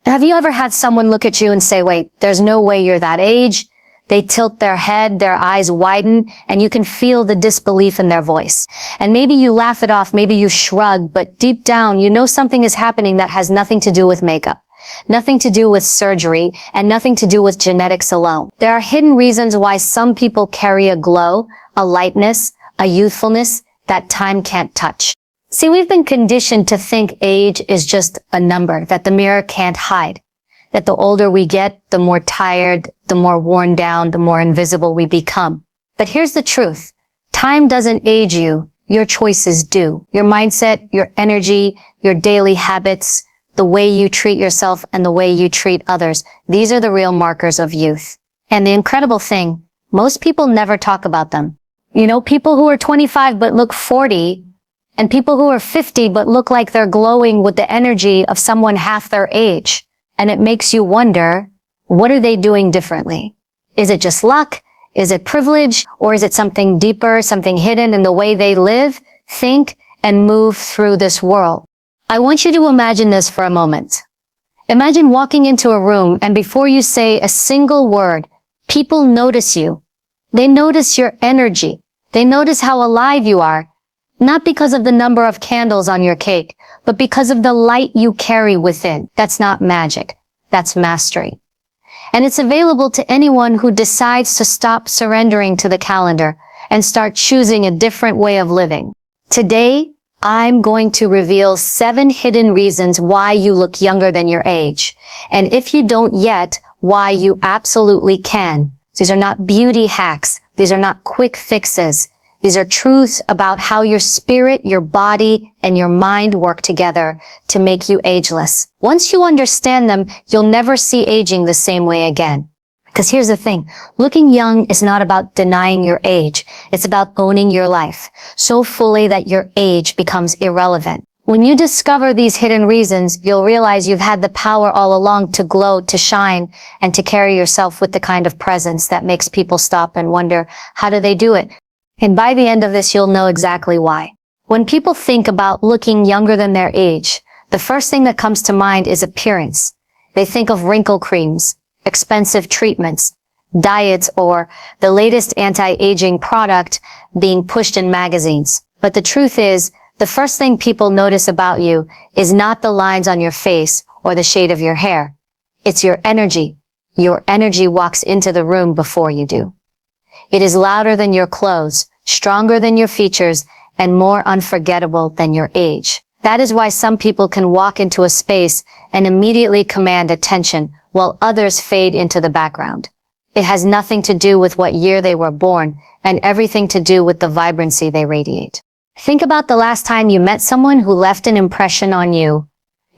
Have you ever had someone look at you and say, wait, there's no way you're that age? They tilt their head, their eyes widen, and you can feel the disbelief in their voice. And maybe you laugh it off, maybe you shrug, but deep down, you know something is happening that has nothing to do with makeup, nothing to do with surgery, and nothing to do with genetics alone. There are hidden reasons why some people carry a glow, a lightness, a youthfulness that time can't touch. See, we've been conditioned to think age is just a number that the mirror can't hide. That the older we get, the more tired, the more worn down, the more invisible we become. But here's the truth. Time doesn't age you. Your choices do. Your mindset, your energy, your daily habits, the way you treat yourself and the way you treat others. These are the real markers of youth. And the incredible thing, most people never talk about them. You know, people who are 25 but look 40, and people who are 50 but look like they're glowing with the energy of someone half their age. And it makes you wonder, what are they doing differently? Is it just luck? Is it privilege? Or is it something deeper, something hidden in the way they live, think, and move through this world? I want you to imagine this for a moment. Imagine walking into a room and before you say a single word, people notice you. They notice your energy. They notice how alive you are. Not because of the number of candles on your cake, but because of the light you carry within. That's not magic. That's mastery. And it's available to anyone who decides to stop surrendering to the calendar and start choosing a different way of living. Today, I'm going to reveal 7 hidden reasons why you look younger than your age. And if you don't yet, why you absolutely can. These are not beauty hacks. These are not quick fixes. These are truths about how your spirit, your body, and your mind work together to make you ageless. Once you understand them, you'll never see aging the same way again. Because here's the thing, looking young is not about denying your age. It's about owning your life so fully that your age becomes irrelevant. When you discover these hidden reasons, you'll realize you've had the power all along to glow, to shine, and to carry yourself with the kind of presence that makes people stop and wonder, how do they do it? And by the end of this, you'll know exactly why. When people think about looking younger than their age, the first thing that comes to mind is appearance. They think of wrinkle creams, expensive treatments, diets, or the latest anti-aging product being pushed in magazines. But the truth is, the first thing people notice about you is not the lines on your face or the shade of your hair. It's your energy. Your energy walks into the room before you do. It is louder than your clothes, stronger than your features, and more unforgettable than your age. That is why some people can walk into a space and immediately command attention, while others fade into the background. It has nothing to do with what year they were born, and everything to do with the vibrancy they radiate. Think about the last time you met someone who left an impression on you.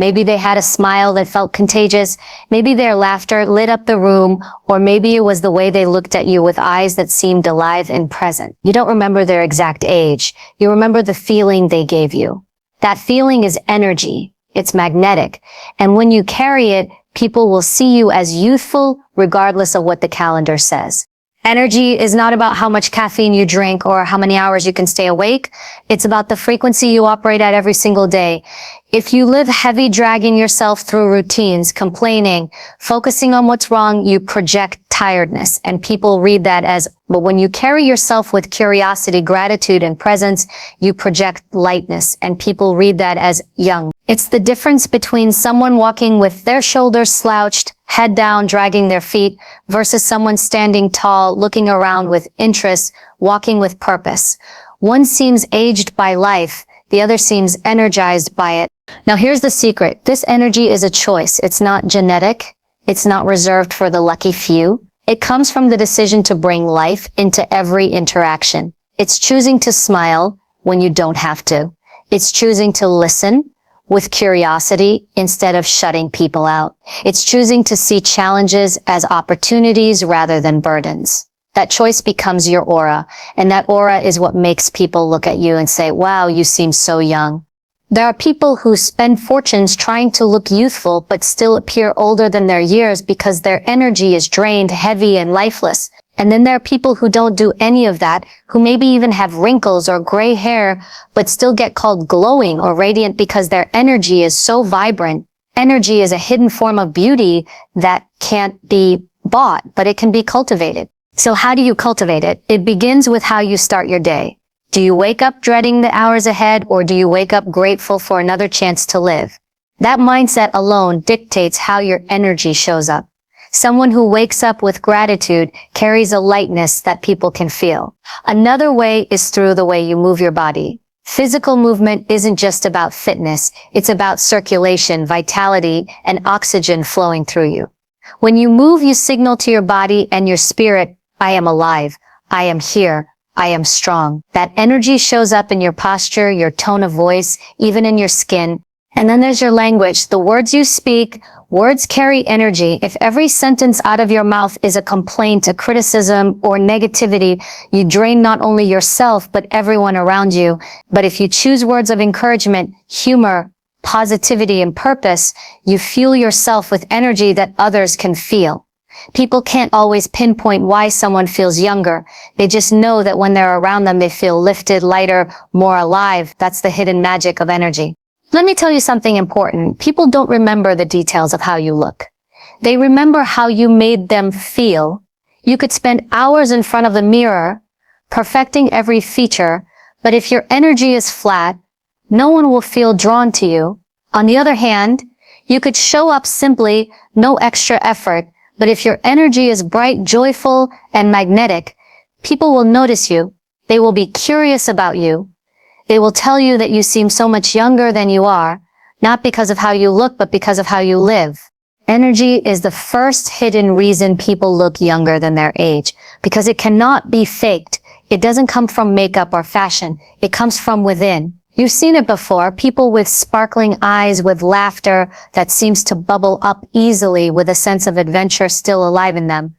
Maybe they had a smile that felt contagious, maybe their laughter lit up the room, or maybe it was the way they looked at you with eyes that seemed alive and present. You don't remember their exact age. You remember the feeling they gave you. That feeling is energy. It's magnetic. And when you carry it, people will see you as youthful regardless of what the calendar says. Energy is not about how much caffeine you drink or how many hours you can stay awake. It's about the frequency you operate at every single day. If you live heavy, dragging yourself through routines, complaining, focusing on what's wrong, you project tiredness, and people read that as, but when you carry yourself with curiosity, gratitude, and presence, you project lightness, and people read that as young. It's the difference between someone walking with their shoulders slouched, head down, dragging their feet, versus someone standing tall, looking around with interest, walking with purpose. One seems aged by life, the other seems energized by it. Now here's the secret. This energy is a choice. It's not genetic. It's not reserved for the lucky few. It comes from the decision to bring life into every interaction. It's choosing to smile when you don't have to. It's choosing to listen with curiosity instead of shutting people out. It's choosing to see challenges as opportunities rather than burdens. That choice becomes your aura, and that aura is what makes people look at you and say, wow, you seem so young. There are people who spend fortunes trying to look youthful but still appear older than their years because their energy is drained, heavy, and lifeless. And then there are people who don't do any of that, who maybe even have wrinkles or gray hair, but still get called glowing or radiant because their energy is so vibrant Energy is a hidden form of beauty that can't be bought, but it can be cultivated. So how do you cultivate it? It begins with how you start your day. Do you wake up dreading the hours ahead, or do you wake up grateful for another chance to live? That mindset alone dictates how your energy shows up. Someone who wakes up with gratitude carries a lightness that people can feel. Another way is through the way you move your body. Physical movement isn't just about fitness, it's about circulation, vitality, and oxygen flowing through you. When you move, you signal to your body and your spirit, I am alive, I am here, I am strong. That energy shows up in your posture, your tone of voice, even in your skin. And then there's your language, the words you speak. Words carry energy. If every sentence out of your mouth is a complaint, a criticism, or negativity, you drain not only yourself, but everyone around you. But if you choose words of encouragement, humor, positivity, and purpose, you fuel yourself with energy that others can feel. People can't always pinpoint why someone feels younger. They just know that when they're around them, they feel lifted, lighter, more alive. That's the hidden magic of energy. Let me tell you something important. People don't remember the details of how you look. They remember how you made them feel. You could spend hours in front of the mirror, perfecting every feature, but if your energy is flat, no one will feel drawn to you. On the other hand, you could show up simply, no extra effort, but if your energy is bright, joyful, and magnetic, people will notice you. They will be curious about you. They will tell you that you seem so much younger than you are, not because of how you look, but because of how you live. Energy is the first hidden reason people look younger than their age, because it cannot be faked. It doesn't come from makeup or fashion. It comes from within. You've seen it before. People with sparkling eyes, with laughter that seems to bubble up easily, with a sense of adventure still alive in them.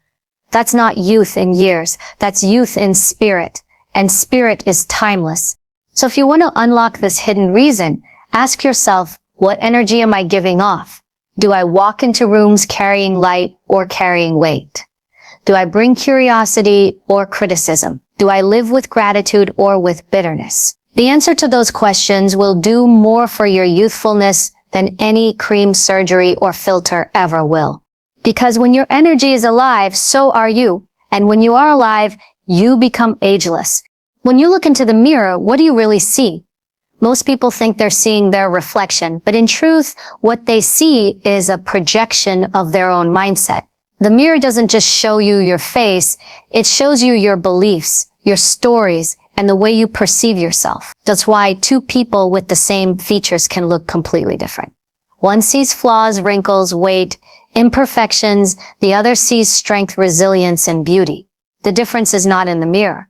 That's not youth in years. That's youth in spirit. And spirit is timeless. So if you want to unlock this hidden reason, ask yourself, what energy am I giving off? Do I walk into rooms carrying light or carrying weight? Do I bring curiosity or criticism? Do I live with gratitude or with bitterness? The answer to those questions will do more for your youthfulness than any cream, surgery, or filter ever will. Because when your energy is alive, so are you. And when you are alive, you become ageless. When you look into the mirror, what do you really see? Most people think they're seeing their reflection, but in truth, what they see is a projection of their own mindset. The mirror doesn't just show you your face, it shows you your beliefs, your stories, and the way you perceive yourself. That's why two people with the same features can look completely different. One sees flaws, wrinkles, weight, imperfections. The other sees strength, resilience, and beauty. The difference is not in the mirror.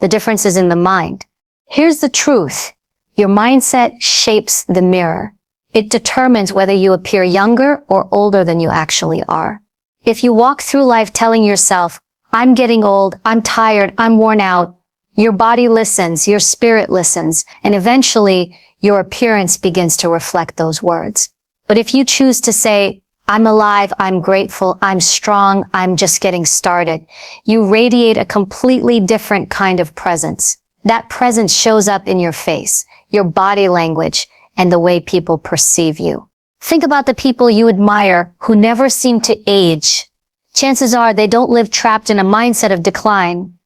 The difference is in the mind. Here's the truth. Your mindset shapes the mirror. It determines whether you appear younger or older than you actually are. If you walk through life telling yourself, I'm getting old, I'm tired, I'm worn out, your body listens, your spirit listens, and eventually your appearance begins to reflect those words. But if you choose to say, I'm alive, I'm grateful, I'm strong, I'm just getting started, you radiate a completely different kind of presence. That presence shows up in your face, your body language, and the way people perceive you. Think about the people you admire who never seem to age. Chances are they don't live trapped in a mindset of decline.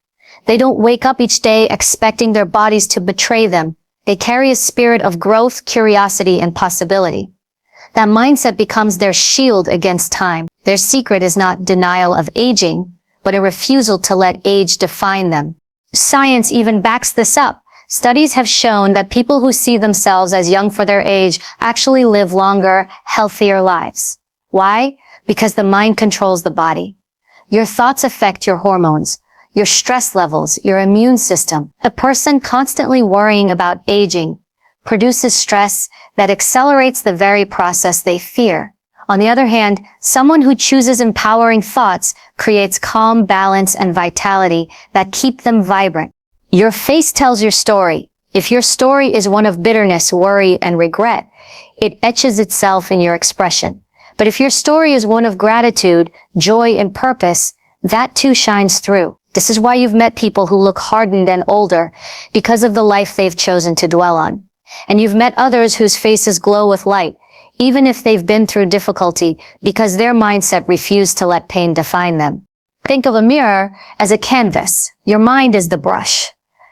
They don't wake up each day expecting their bodies to betray them. They carry a spirit of growth, curiosity, and possibility. That mindset becomes their shield against time. Their secret is not denial of aging, but a refusal to let age define them. Science even backs this up. Studies have shown that people who see themselves as young for their age actually live longer, healthier lives. Why? Because the mind controls the body. Your thoughts affect your hormones, your stress levels, your immune system. A person constantly worrying about aging produces stress that accelerates the very process they fear. On the other hand, someone who chooses empowering thoughts creates calm, balance, and vitality that keep them vibrant. Your face tells your story. If your story is one of bitterness, worry, and regret, it etches itself in your expression. But if your story is one of gratitude, joy, and purpose, that too shines through. This is why you've met people who look hardened and older, because of the life they've chosen to dwell on. And you've met others whose faces glow with light, even if they've been through difficulty, because their mindset refused to let pain define them. Think of a mirror as a canvas. Your mind is the brush.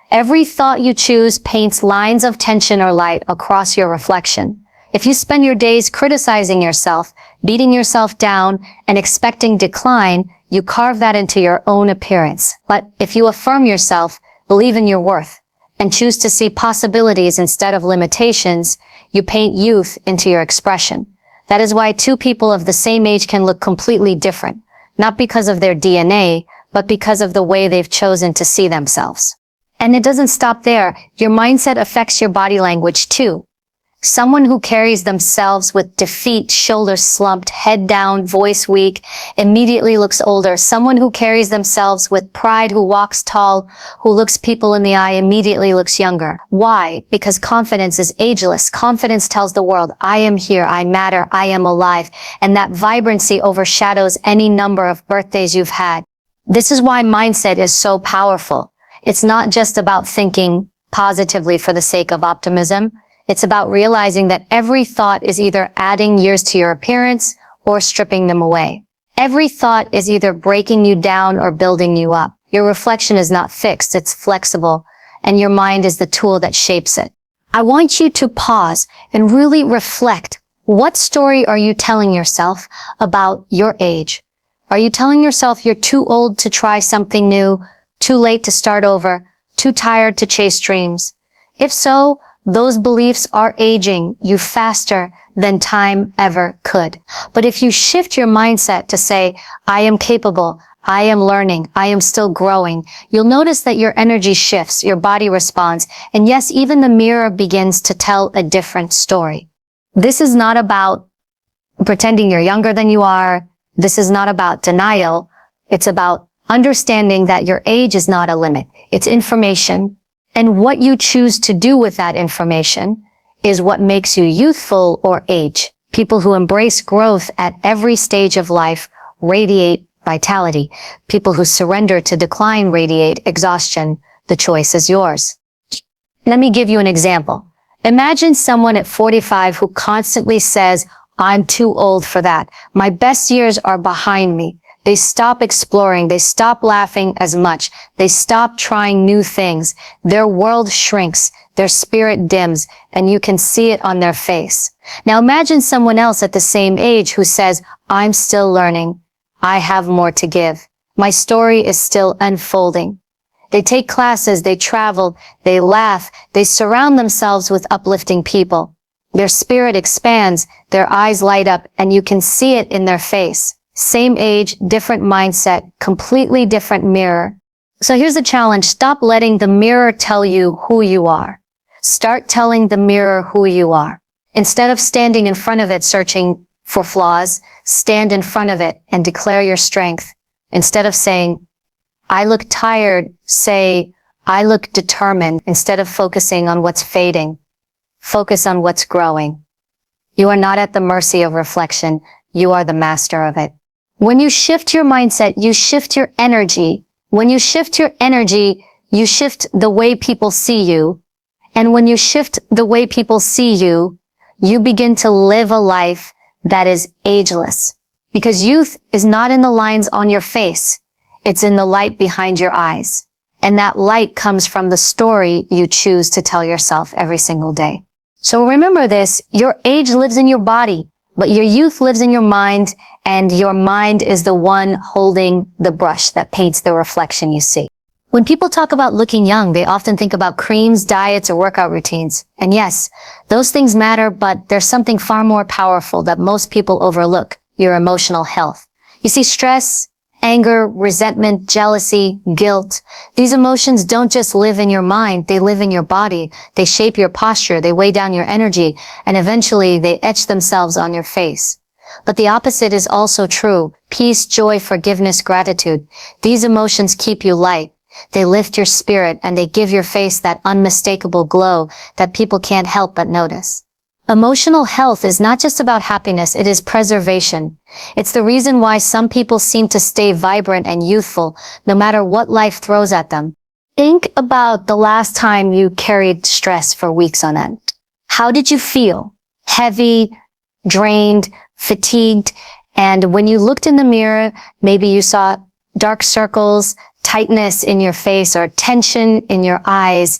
Every thought you choose paints lines of tension or light across your reflection. If you spend your days criticizing yourself, beating yourself down, and expecting decline, you carve that into your own appearance. But if you affirm yourself, believe in your worth, and choose to see possibilities instead of limitations, you paint youth into your expression. That is why two people of the same age can look completely different, not because of their DNA, but because of the way they've chosen to see themselves. And it doesn't stop there. Your mindset affects your body language too. Someone who carries themselves with defeat, shoulders slumped, head down, voice weak, immediately looks older. Someone who carries themselves with pride, who walks tall, who looks people in the eye, immediately looks younger. Why? Because confidence is ageless. Confidence tells the world, I am here, I matter, I am alive. And that vibrancy overshadows any number of birthdays you've had. This is why mindset is so powerful. It's not just about thinking positively for the sake of optimism. It's about realizing that every thought is either adding years to your appearance or stripping them away. Every thought is either breaking you down or building you up. Your reflection is not fixed, it's flexible, and your mind is the tool that shapes it. I want you to pause and really reflect. What story are you telling yourself about your age? Are you telling yourself you're too old to try something new, too late to start over, too tired to chase dreams? If so, those beliefs are aging you faster than time ever could. But if you shift your mindset to say, I am capable, I am learning, I am still growing, you'll notice that your energy shifts, your body responds, and yes, even the mirror begins to tell a different story. This is not about pretending you're younger than you are. This is not about denial. It's about understanding that your age is not a limit. It's information. And what you choose to do with that information is what makes you youthful or age. People who embrace growth at every stage of life radiate vitality. People who surrender to decline radiate exhaustion. The choice is yours. Let me give you an example. Imagine someone at 45 who constantly says, I'm too old for that. My best years are behind me. They stop exploring. They stop laughing as much. They stop trying new things. Their world shrinks. Their spirit dims, and you can see it on their face. Now imagine someone else at the same age who says, I'm still learning. I have more to give. My story is still unfolding. They take classes, they travel, they laugh, they surround themselves with uplifting people. Their spirit expands, their eyes light up, and you can see it in their face. Same age, different mindset, completely different mirror. So here's the challenge. Stop letting the mirror tell you who you are. Start telling the mirror who you are. Instead of standing in front of it searching for flaws, stand in front of it and declare your strength. Instead of saying, I look tired, say, I look determined. Instead of focusing on what's fading, focus on what's growing. You are not at the mercy of reflection. You are the master of it. When you shift your mindset, you shift your energy. When you shift your energy, you shift the way people see you. And when you shift the way people see you, you begin to live a life that is ageless. Because youth is not in the lines on your face. It's in the light behind your eyes. And that light comes from the story you choose to tell yourself every single day. So remember this, your age lives in your body, but your youth lives in your mind, and your mind is the one holding the brush that paints the reflection you see. When people talk about looking young, they often think about creams, diets, or workout routines. And yes, those things matter, but there's something far more powerful that most people overlook, your emotional health. You see, stress, anger, resentment, jealousy, guilt, these emotions don't just live in your mind, they live in your body. They shape your posture, they weigh down your energy, and eventually they etch themselves on your face. But the opposite is also true. Peace, joy, forgiveness, gratitude. These emotions keep you light. They lift your spirit, and they give your face that unmistakable glow that people can't help but notice. Emotional health is not just about happiness, it is preservation. It's the reason why some people seem to stay vibrant and youthful, no matter what life throws at them. Think about the last time you carried stress for weeks on end. How did you feel? Heavy, drained, fatigued. And when you looked in the mirror, maybe you saw dark circles, tightness in your face, or tension in your eyes.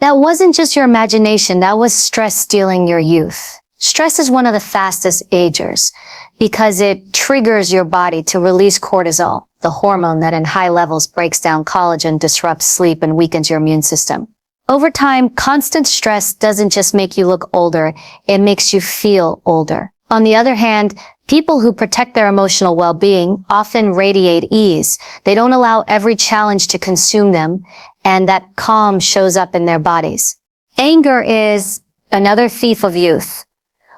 That wasn't just your imagination, that was stress stealing your youth. Stress is one of the fastest agers because it triggers your body to release cortisol, the hormone that in high levels breaks down collagen, disrupts sleep, and weakens your immune system. Over time, constant stress doesn't just make you look older, it makes you feel older. On the other hand, people who protect their emotional well-being often radiate ease. They don't allow every challenge to consume them, and that calm shows up in their bodies. Anger is another thief of youth.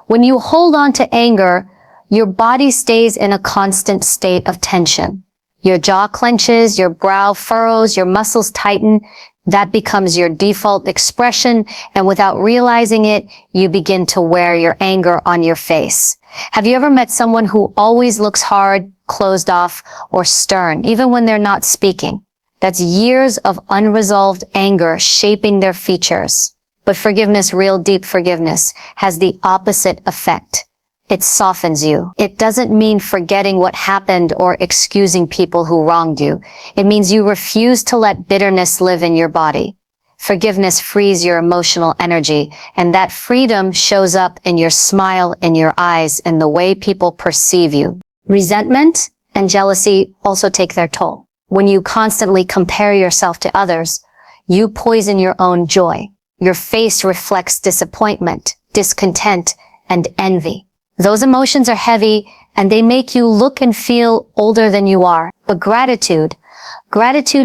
When you hold on to anger, your body stays in a constant state of tension. Your jaw clenches, your brow furrows, your muscles tighten. That becomes your default expression, and without realizing it, you begin to wear your anger on your face. Have you ever met someone who always looks hard, closed off, or stern, even when they're not speaking? That's years of unresolved anger shaping their features. But forgiveness, real deep forgiveness, has the opposite effect. It softens you. It doesn't mean forgetting what happened or excusing people who wronged you. It means you refuse to let bitterness live in your body. Forgiveness frees your emotional energy, and that freedom shows up in your smile, in your eyes, in the way people perceive you. Resentment and jealousy also take their toll. When you constantly compare yourself to others, you poison your own joy. Your face reflects disappointment, discontent, and envy. Those emotions are heavy, and they make you look and feel older than you are. But gratitude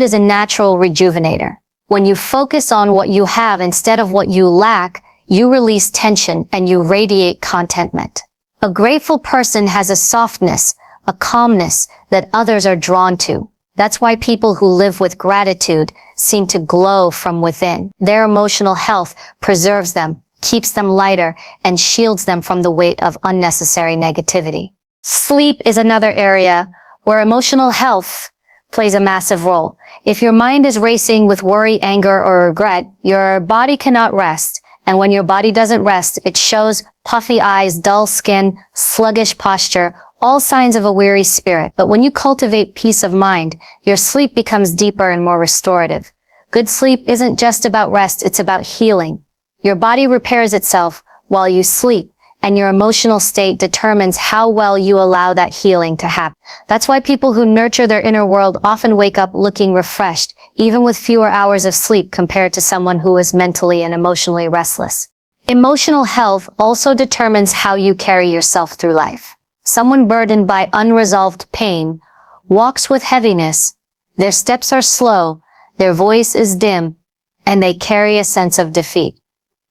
is a natural rejuvenator. When you focus on what you have instead of what you lack, you release tension and you radiate contentment. A grateful person has a softness, a calmness that others are drawn to. That's why people who live with gratitude seem to glow from within. Their emotional health preserves them, keeps them lighter, and shields them from the weight of unnecessary negativity. Sleep is another area where emotional health plays a massive role. If your mind is racing with worry, anger, or regret, your body cannot rest. And when your body doesn't rest, it shows puffy eyes, dull skin, sluggish posture, all signs of a weary spirit. But when you cultivate peace of mind, your sleep becomes deeper and more restorative. Good sleep isn't just about rest, it's about healing. Your body repairs itself while you sleep, and your emotional state determines how well you allow that healing to happen. That's why people who nurture their inner world often wake up looking refreshed, even with fewer hours of sleep compared to someone who is mentally and emotionally restless. Emotional health also determines how you carry yourself through life. Someone burdened by unresolved pain walks with heaviness. Their steps are slow, their voice is dim, and they carry a sense of defeat.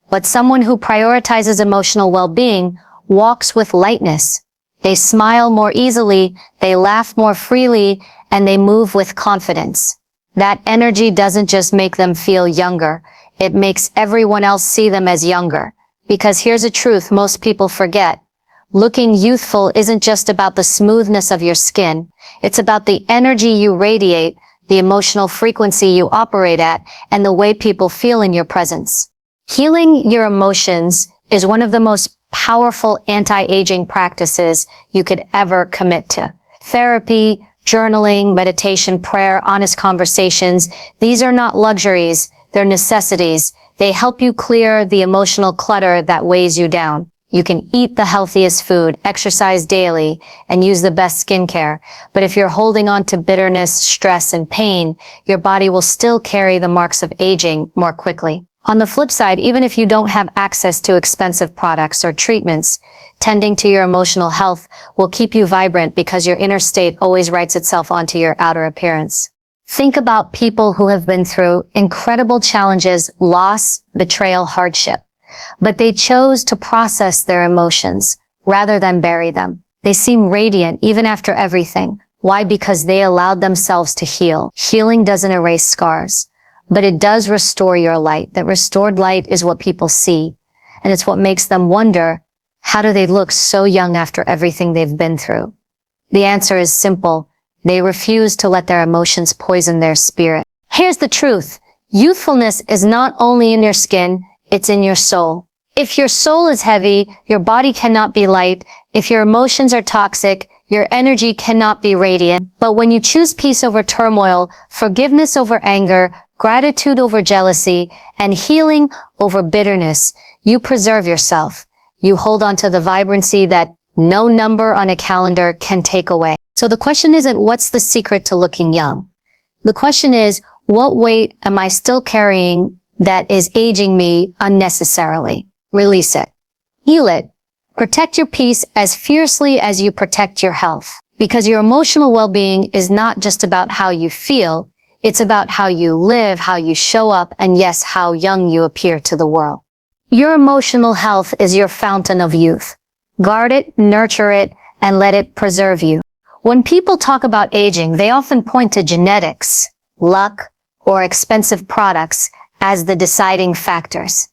But someone who prioritizes emotional well-being walks with lightness. They smile more easily, they laugh more freely, and they move with confidence. That energy doesn't just make them feel younger, it makes everyone else see them as younger. Because here's a truth most people forget. Looking youthful isn't just about the smoothness of your skin, it's about the energy you radiate, the emotional frequency you operate at, and the way people feel in your presence. Healing your emotions is one of the most powerful anti-aging practices you could ever commit to. Therapy, journaling, meditation, prayer, honest conversations, these are not luxuries, they're necessities. They help you clear the emotional clutter that weighs you down. You can eat the healthiest food, exercise daily, and use the best skincare. But if you're holding on to bitterness, stress, and pain, your body will still carry the marks of aging more quickly. On the flip side, even if you don't have access to expensive products or treatments, tending to your emotional health will keep you vibrant because your inner state always writes itself onto your outer appearance. Think about people who have been through incredible challenges, loss, betrayal, hardship. But they chose to process their emotions rather than bury them. They seem radiant even after everything. Why? Because they allowed themselves to heal. Healing doesn't erase scars, but it does restore your light. That restored light is what people see, and it's what makes them wonder, how do they look so young after everything they've been through? The answer is simple. They refuse to let their emotions poison their spirit. Here's the truth. Youthfulness is not only in your skin, it's in your soul. If your soul is heavy, your body cannot be light. If your emotions are toxic, your energy cannot be radiant. But when you choose peace over turmoil, forgiveness over anger, gratitude over jealousy, and healing over bitterness, you preserve yourself. You hold on to the vibrancy that no number on a calendar can take away. So the question isn't what's the secret to looking young? The question is, what weight am I still carrying that is aging me unnecessarily? Release it. Heal it. Protect your peace as fiercely as you protect your health. Because your emotional well-being is not just about how you feel, it's about how you live, how you show up, and yes, how young you appear to the world. Your emotional health is your fountain of youth. Guard it, nurture it, and let it preserve you. When people talk about aging, they often point to genetics, luck, or expensive products as the deciding factors.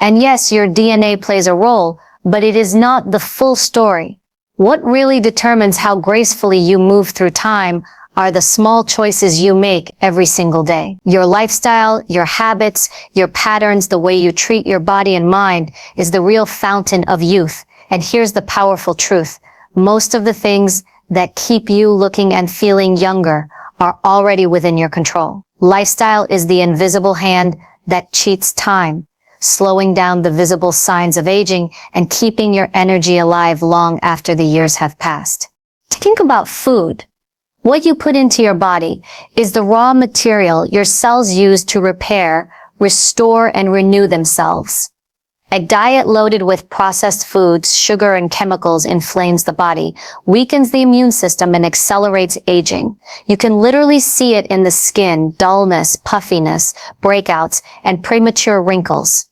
And yes, your DNA plays a role, but it is not the full story. What really determines how gracefully you move through time are the small choices you make every single day. Your lifestyle, your habits, your patterns, the way you treat your body and mind is the real fountain of youth. And here's the powerful truth. Most of the things that keep you looking and feeling younger are already within your control. Lifestyle is the invisible hand that cheats time, slowing down the visible signs of aging and keeping your energy alive long after the years have passed. Think about food. What you put into your body is the raw material your cells use to repair, restore, and renew themselves. A diet loaded with processed foods, sugar, and chemicals inflames the body, weakens the immune system, and accelerates aging. You can literally see it in the skin, dullness, puffiness, breakouts, and premature wrinkles.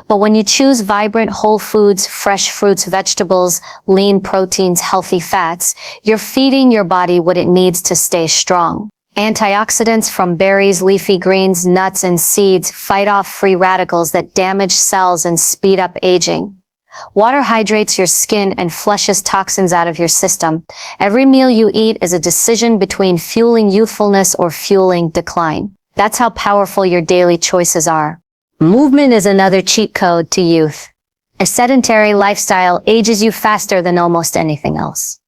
But when you choose vibrant whole foods, fresh fruits, vegetables, lean proteins, healthy fats, you're feeding your body what it needs to stay strong. Antioxidants from berries, leafy greens, nuts, and seeds fight off free radicals that damage cells and speed up aging. Water hydrates your skin and flushes toxins out of your system. Every meal you eat is a decision between fueling youthfulness or fueling decline. That's how powerful your daily choices are. Movement is another cheat code to youth. A sedentary lifestyle ages you faster than almost anything else.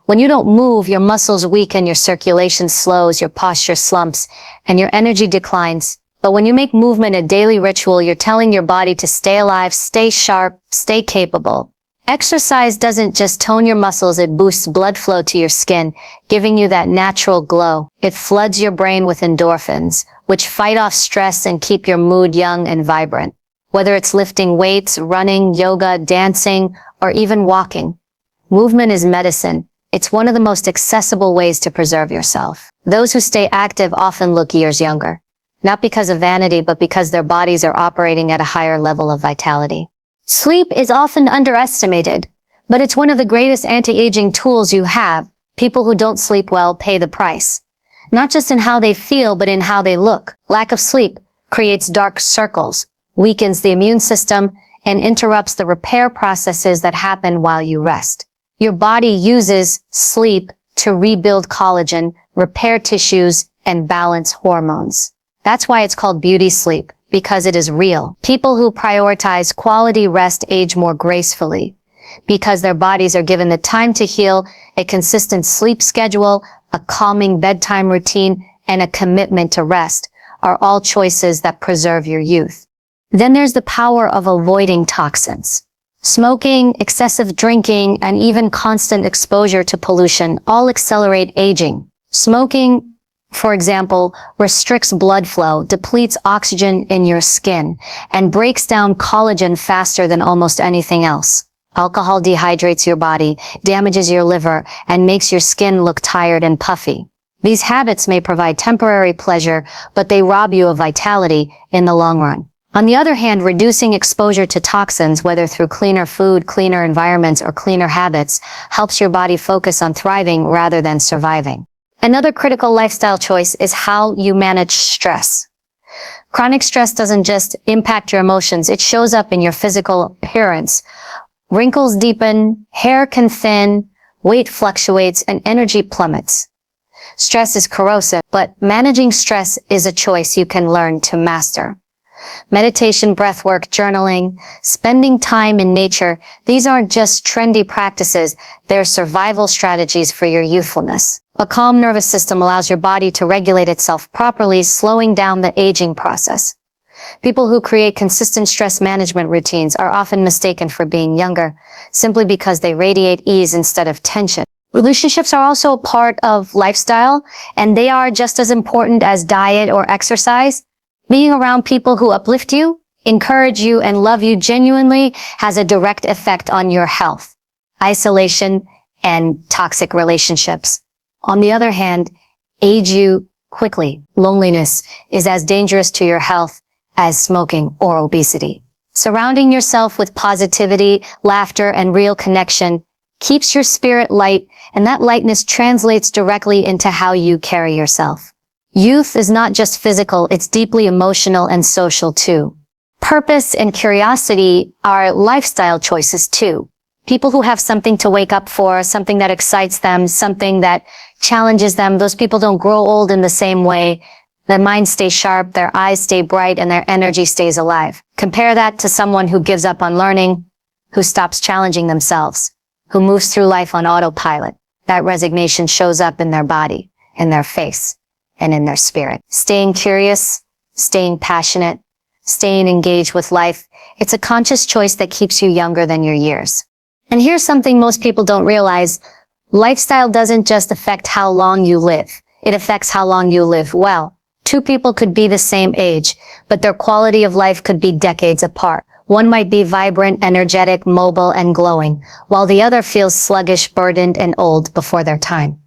When you don't move, your muscles weaken, your circulation slows, your posture slumps, and your energy declines. But when you make movement a daily ritual, you're telling your body to stay alive, stay sharp, stay capable. Exercise doesn't just tone your muscles, it boosts blood flow to your skin, giving you that natural glow. It floods your brain with endorphins, which fight off stress and keep your mood young and vibrant. Whether it's lifting weights, running, yoga, dancing, or even walking, movement is medicine. It's one of the most accessible ways to preserve yourself. Those who stay active often look years younger, not because of vanity, but because their bodies are operating at a higher level of vitality. Sleep is often underestimated, but it's one of the greatest anti-aging tools you have. People who don't sleep well pay the price, not just in how they feel, but in how they look. Lack of sleep creates dark circles, weakens the immune system, and interrupts the repair processes that happen while you rest. Your body uses sleep to rebuild collagen, repair tissues, and balance hormones. That's why it's called beauty sleep, because it is real. People who prioritize quality rest age more gracefully, because their bodies are given the time to heal. A consistent sleep schedule, a calming bedtime routine, and a commitment to rest are all choices that preserve your youth. Then there's the power of avoiding toxins. Smoking, excessive drinking, and even constant exposure to pollution all accelerate aging. Smoking, for example, restricts blood flow, depletes oxygen in your skin, and breaks down collagen faster than almost anything else. Alcohol dehydrates your body, damages your liver, and makes your skin look tired and puffy. These habits may provide temporary pleasure, but they rob you of vitality in the long run. On the other hand, reducing exposure to toxins, whether through cleaner food, cleaner environments, or cleaner habits, helps your body focus on thriving rather than surviving. Another critical lifestyle choice is how you manage stress. Chronic stress doesn't just impact your emotions, it shows up in your physical appearance. Wrinkles deepen, hair can thin, weight fluctuates, and energy plummets. Stress is corrosive, but managing stress is a choice you can learn to master. Meditation, breathwork, journaling, spending time in nature, these aren't just trendy practices, they're survival strategies for your youthfulness. A calm nervous system allows your body to regulate itself properly, slowing down the aging process. People who create consistent stress management routines are often mistaken for being younger, simply because they radiate ease instead of tension. Relationships are also a part of lifestyle, and they are just as important as diet or exercise. Being around people who uplift you, encourage you, and love you genuinely has a direct effect on your health, isolation, and toxic relationships. On the other hand, age you quickly. Loneliness is as dangerous to your health as smoking or obesity. Surrounding yourself with positivity, laughter, and real connection keeps your spirit light, and that lightness translates directly into how you carry yourself. Youth is not just physical, it's deeply emotional and social too. Purpose and curiosity are lifestyle choices too. People who have something to wake up for, something that excites them, something that challenges them, those people don't grow old in the same way. Their minds stay sharp, their eyes stay bright, and their energy stays alive. Compare that to someone who gives up on learning, who stops challenging themselves, who moves through life on autopilot. That resignation shows up in their body, in their face, and in their spirit. Staying curious, staying passionate, staying engaged with life, it's a conscious choice that keeps you younger than your years. And here's something most people don't realize. Lifestyle doesn't just affect how long you live. It affects how long you live well. Two people could be the same age, but their quality of life could be decades apart. One might be vibrant, energetic, mobile, and glowing, while the other feels sluggish, burdened, and old before their time.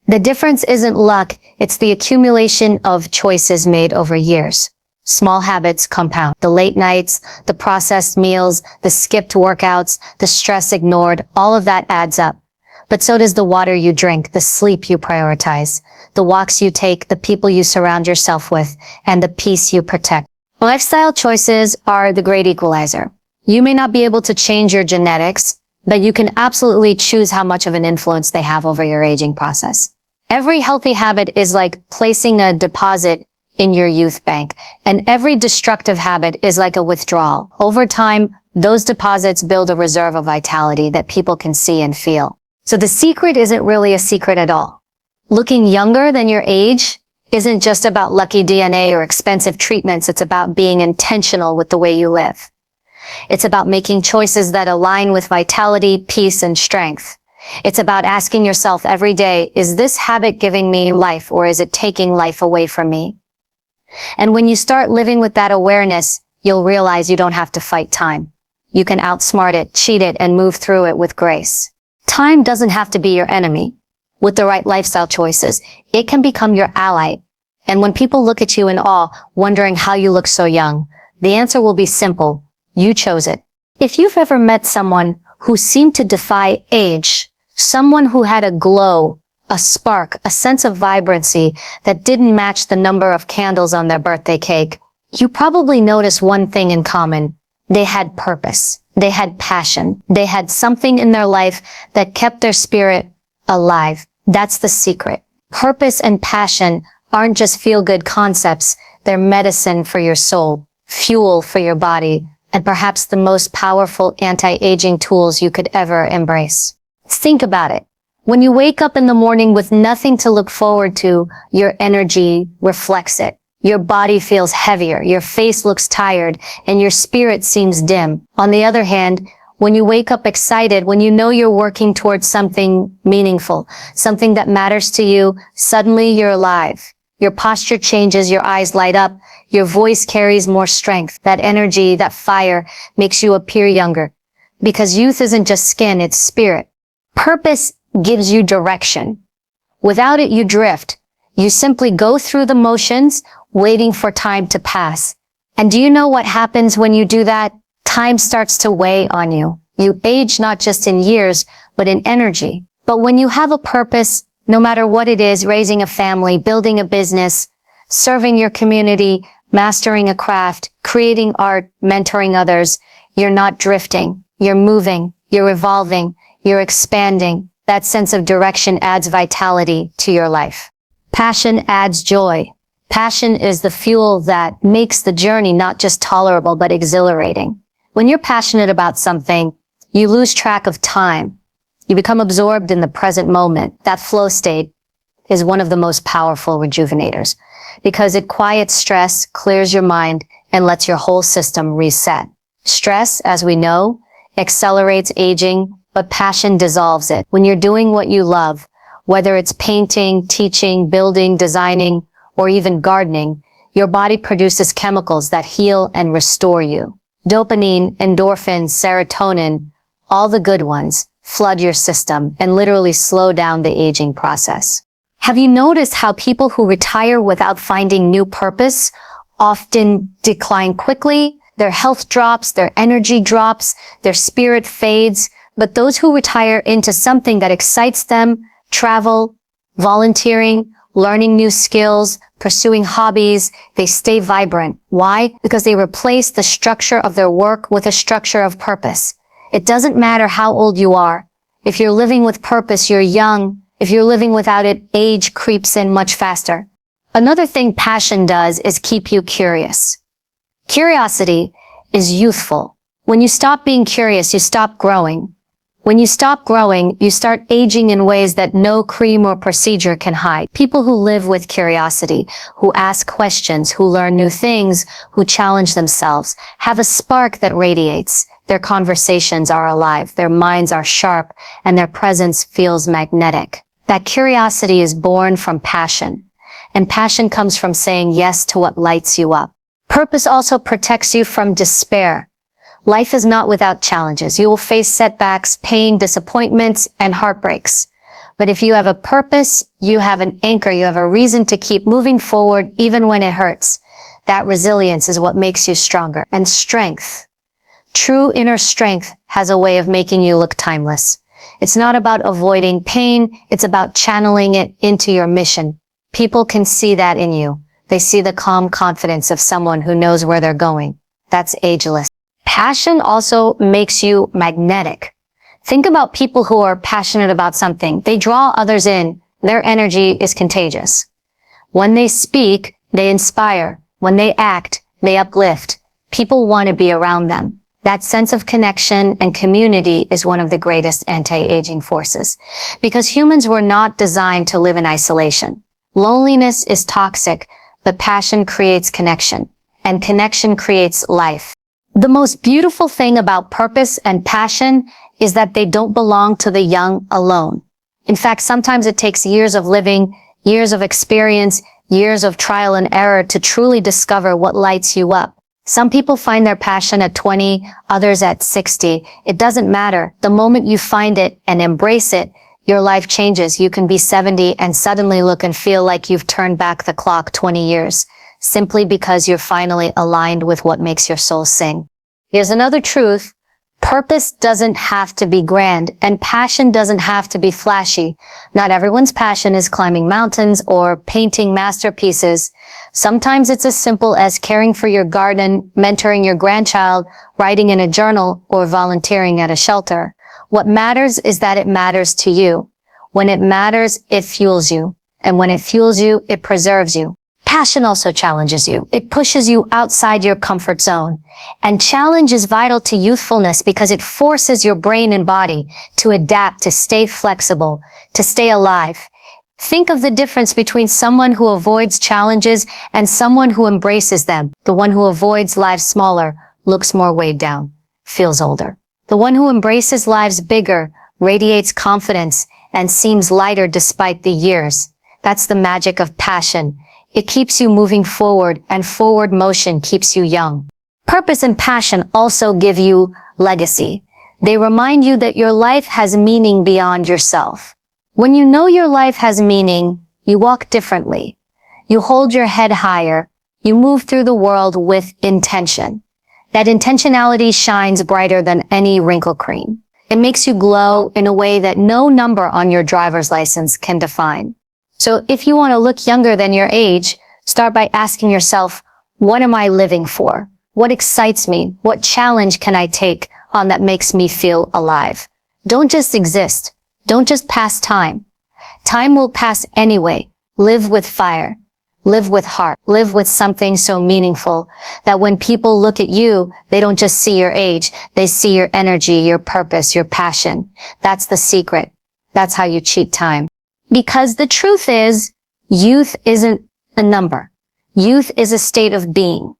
The difference isn't luck, it's the accumulation of choices made over years. Small habits compound. The late nights, the processed meals, the skipped workouts, the stress ignored, all of that adds up. But so does the water you drink, the sleep you prioritize, the walks you take, the people you surround yourself with, and the peace you protect. Lifestyle choices are the great equalizer. You may not be able to change your genetics, but you can absolutely choose how much of an influence they have over your aging process. Every healthy habit is like placing a deposit in your youth bank, and every destructive habit is like a withdrawal. Over time, those deposits build a reserve of vitality that people can see and feel. So the secret isn't really a secret at all. Looking younger than your age isn't just about lucky DNA or expensive treatments. It's about being intentional with the way you live. It's about making choices that align with vitality, peace, and strength. It's about asking yourself every day, is this habit giving me life or is it taking life away from me? And when you start living with that awareness, you'll realize you don't have to fight time. You can outsmart it, cheat it, and move through it with grace. Time doesn't have to be your enemy. With the right lifestyle choices, it can become your ally. And when people look at you in awe, wondering how you look so young, the answer will be simple. You chose it. If you've ever met someone who seemed to defy age, someone who had a glow, a spark, a sense of vibrancy that didn't match the number of candles on their birthday cake, you probably noticed one thing in common. They had purpose. They had passion. They had something in their life that kept their spirit alive. That's the secret. Purpose and passion aren't just feel-good concepts. They're medicine for your soul, fuel for your body, and perhaps the most powerful anti-aging tools you could ever embrace. Think about it. When you wake up in the morning with nothing to look forward to, your energy reflects it. Your body feels heavier, your face looks tired, and your spirit seems dim. On the other hand, when you wake up excited, when you know you're working towards something meaningful, something that matters to you, suddenly you're alive. Your posture changes, your eyes light up, your voice carries more strength. That energy, that fire makes you appear younger. Because youth isn't just skin, it's spirit. Purpose gives you direction. Without it, you drift. You simply go through the motions, waiting for time to pass. And do you know what happens when you do that? Time starts to weigh on you. You age not just in years, but in energy. But when you have a purpose, no matter what it is, raising a family, building a business, serving your community, mastering a craft, creating art, mentoring others, you're not drifting. You're moving. You're evolving. You're expanding. That sense of direction adds vitality to your life. Passion adds joy. Passion is the fuel that makes the journey not just tolerable, but exhilarating. When you're passionate about something, you lose track of time. You become absorbed in the present moment. That flow state is one of the most powerful rejuvenators because it quiets stress, clears your mind, and lets your whole system reset. Stress, as we know, accelerates aging, but passion dissolves it. When you're doing what you love, whether it's painting, teaching, building, designing, or even gardening, your body produces chemicals that heal and restore you. Dopamine, endorphins, serotonin, all the good ones, flood your system and literally slow down the aging process. Have you noticed how people who retire without finding new purpose often decline quickly? Their health drops, their energy drops, their spirit fades. But those who retire into something that excites them, travel, volunteering, learning new skills, pursuing hobbies, they stay vibrant. Why? Because they replace the structure of their work with a structure of purpose. It doesn't matter how old you are. If you're living with purpose, you're young. If you're living without it, age creeps in much faster. Another thing passion does is keep you curious. Curiosity is youthful. When you stop being curious, you stop growing. When you stop growing, you start aging in ways that no cream or procedure can hide. People who live with curiosity, who ask questions, who learn new things, who challenge themselves, have a spark that radiates. Their conversations are alive, their minds are sharp, and their presence feels magnetic. That curiosity is born from passion, and passion comes from saying yes to what lights you up. Purpose also protects you from despair. Life is not without challenges. You will face setbacks, pain, disappointments, and heartbreaks. But if you have a purpose, you have an anchor, you have a reason to keep moving forward even when it hurts. That resilience is what makes you stronger. And strength. True inner strength has a way of making you look timeless. It's not about avoiding pain, it's about channeling it into your mission. People can see that in you. They see the calm confidence of someone who knows where they're going. That's ageless. Passion also makes you magnetic. Think about people who are passionate about something. They draw others in. Their energy is contagious. When they speak, they inspire. When they act, they uplift. People want to be around them. That sense of connection and community is one of the greatest anti-aging forces. Because humans were not designed to live in isolation. Loneliness is toxic, but passion creates connection. And connection creates life. The most beautiful thing about purpose and passion is that they don't belong to the young alone. In fact, sometimes it takes years of living, years of experience, years of trial and error to truly discover what lights you up. Some people find their passion at 20, others at 60. It doesn't matter. The moment you find it and embrace it, your life changes. You can be 70 and suddenly look and feel like you've turned back the clock 20 years, simply because you're finally aligned with what makes your soul sing. Here's another truth. Purpose doesn't have to be grand, and passion doesn't have to be flashy. Not everyone's passion is climbing mountains or painting masterpieces. Sometimes it's as simple as caring for your garden, mentoring your grandchild, writing in a journal, or volunteering at a shelter. What matters is that it matters to you. When it matters, it fuels you. And when it fuels you, it preserves you. Passion also challenges you. It pushes you outside your comfort zone. And challenge is vital to youthfulness because it forces your brain and body to adapt, to stay flexible, to stay alive. Think of the difference between someone who avoids challenges and someone who embraces them. The one who avoids lives smaller, looks more weighed down, feels older. The one who embraces lives bigger, radiates confidence, and seems lighter despite the years. That's the magic of passion. It keeps you moving forward, and forward motion keeps you young. Purpose and passion also give you legacy. They remind you that your life has meaning beyond yourself. When you know your life has meaning, you walk differently. You hold your head higher. You move through the world with intention. That intentionality shines brighter than any wrinkle cream. It makes you glow in a way that no number on your driver's license can define. So if you want to look younger than your age, start by asking yourself, what am I living for? What excites me? What challenge can I take on that makes me feel alive? Don't just exist. Don't just pass time. Time will pass anyway. Live with fire. Live with heart. Live with something so meaningful that when people look at you, they don't just see your age. They see your energy, your purpose, your passion. That's the secret. That's how you cheat time. Because the truth is, youth isn't a number. Youth is a state of being.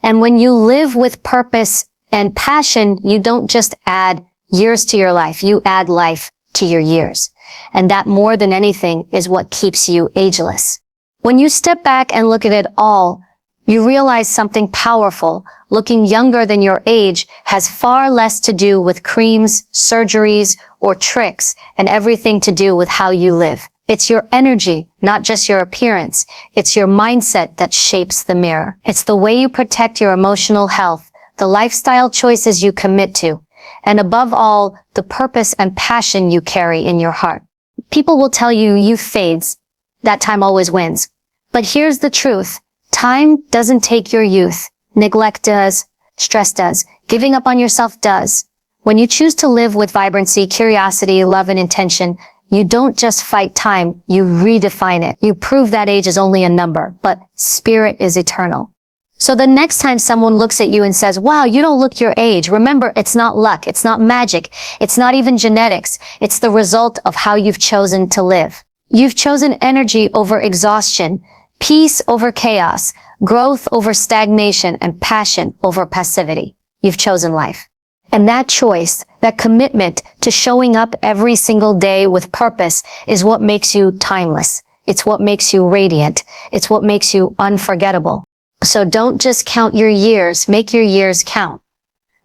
And when you live with purpose and passion, you don't just add years to your life. You add life to your years. And that more than anything is what keeps you ageless. When you step back and look at it all, you realize something powerful. Looking younger than your age has far less to do with creams, surgeries, or tricks, and everything to do with how you live. It's your energy, not just your appearance. It's your mindset that shapes the mirror. It's the way you protect your emotional health, the lifestyle choices you commit to, and above all, the purpose and passion you carry in your heart. People will tell you youth fades. That time always wins. But here's the truth. Time doesn't take your youth. Neglect does. Stress does. Giving up on yourself does. When you choose to live with vibrancy, curiosity, love, and intention, you don't just fight time, you redefine it. You prove that age is only a number, but spirit is eternal. So the next time someone looks at you and says, wow, you don't look your age, remember, it's not luck, it's not magic, it's not even genetics. It's the result of how you've chosen to live. You've chosen energy over exhaustion, peace over chaos, growth over stagnation, and passion over passivity. You've chosen life. And that choice, that commitment to showing up every single day with purpose is what makes you timeless. It's what makes you radiant. It's what makes you unforgettable. So don't just count your years, make your years count.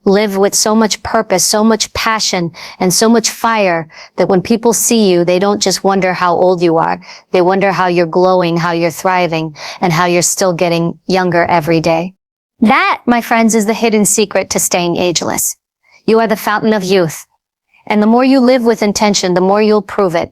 Live with so much purpose, so much passion, and so much fire that when people see you, they don't just wonder how old you are. They wonder how you're glowing, how you're thriving, and how you're still getting younger every day. That, my friends, is the hidden secret to staying ageless. You are the fountain of youth. And the more you live with intention, the more you'll prove it.